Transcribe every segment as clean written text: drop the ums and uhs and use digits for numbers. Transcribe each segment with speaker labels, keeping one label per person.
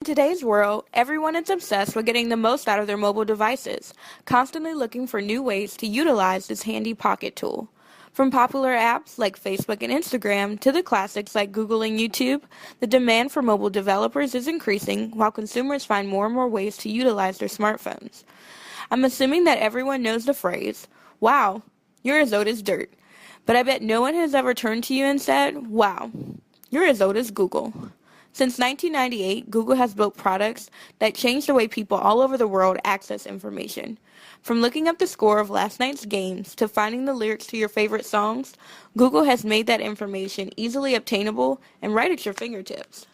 Speaker 1: In today's world, everyone is obsessed with getting the most out of their mobile devices, constantly looking for new ways to utilize this handy pocket tool. From popular apps like Facebook and Instagram to the classics like Google and YouTube, the demand for mobile developers is increasing while consumers find more and more ways to utilize their smartphones. I'm assuming that everyone knows the phrase, "Wow, you're as old as dirt." But I bet no one has ever turned to you and said, "Wow, you're as old as Google." Since 1998, Google has built products that change the way people all over the world access information. From looking up the score of last night's games to finding the lyrics to your favorite songs, Google has made that information easily obtainable and right at your fingertips.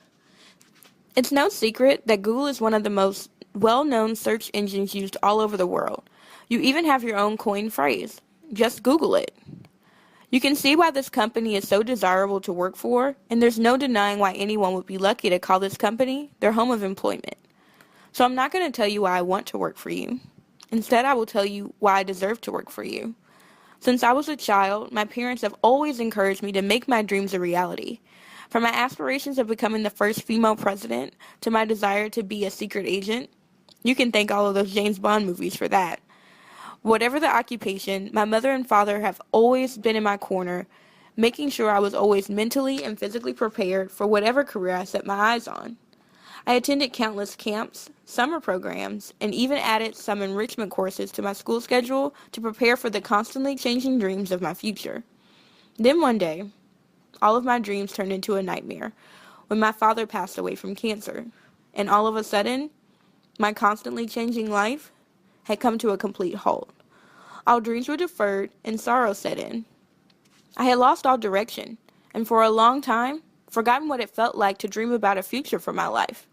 Speaker 1: It's no secret that Google is one of the most well-known search engines used all over the world. You even have your own coined phrase, just Google it. You can see why this company is so desirable to work for, and there's no denying why anyone would be lucky to call this company their home of employment. So I'm not going to tell you why I want to work for you. Instead, I will tell you why I deserve to work for you. Since I was a child, my parents have always encouraged me to make my dreams a reality. From my aspirations of becoming the first female president to my desire to be a secret agent, you can thank all of those James Bond movies for that. Whatever the occupation, my mother and father have always been in my corner, making sure I was always mentally and physically prepared for whatever career I set my eyes on. I attended countless camps, summer programs, and even added some enrichment courses to my school schedule to prepare for the constantly changing dreams of my future. Then one day, all of my dreams turned into a nightmare when my father passed away from cancer, and all of a sudden, my constantly changing life had come to a complete halt. All dreams were deferred and sorrow set in. I had lost all direction, and for a long time, forgotten what it felt like to dream about a future for my life.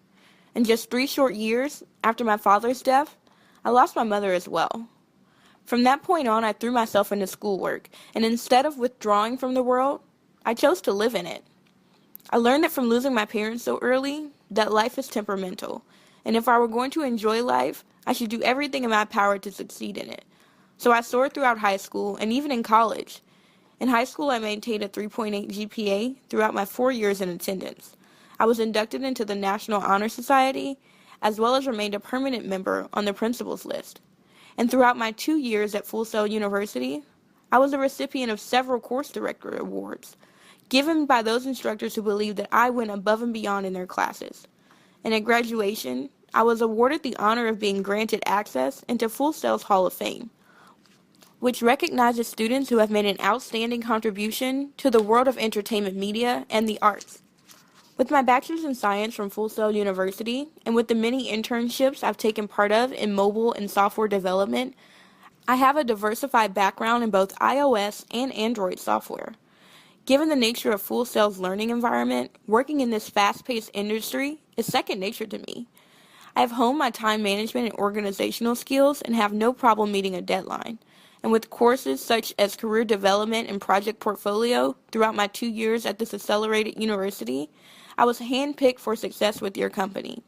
Speaker 1: In just 3 short years after my father's death, I lost my mother as well. From that point on, I threw myself into schoolwork, and instead of withdrawing from the world, I chose to live in it. I learned that from losing my parents so early, that life is temperamental, and if I were going to enjoy life, I should do everything in my power to succeed in it. So I soared throughout high school and even in college. In high school, I maintained a 3.8 GPA throughout my 4 years in attendance. I was inducted into the National Honor Society, as well as remained a permanent member on the principals list. And throughout my 2 years at Full Sail University, I was a recipient of several course director awards, given by those instructors who believed that I went above and beyond in their classes. And at graduation, I was awarded the honor of being granted access into Full Sail's Hall of Fame, which recognizes students who have made an outstanding contribution to the world of entertainment media and the arts. With my bachelor's in science from Full Sail University, and with the many internships I've taken part of in mobile and software development, I have a diversified background in both iOS and Android software. Given the nature of Full Sail's learning environment, working in this fast-paced industry is second nature to me. I have honed my time management and organizational skills and have no problem meeting a deadline. And with courses such as career development and project portfolio throughout my 2 years at this accelerated university, I was handpicked for success with your company.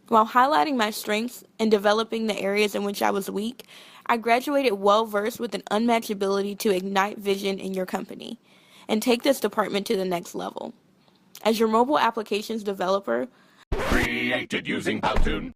Speaker 1: While highlighting my strengths and developing the areas in which I was weak, I graduated well-versed with an unmatched ability to ignite vision in your company and take this department to the next level. As your mobile applications developer,
Speaker 2: Created using Powtoon.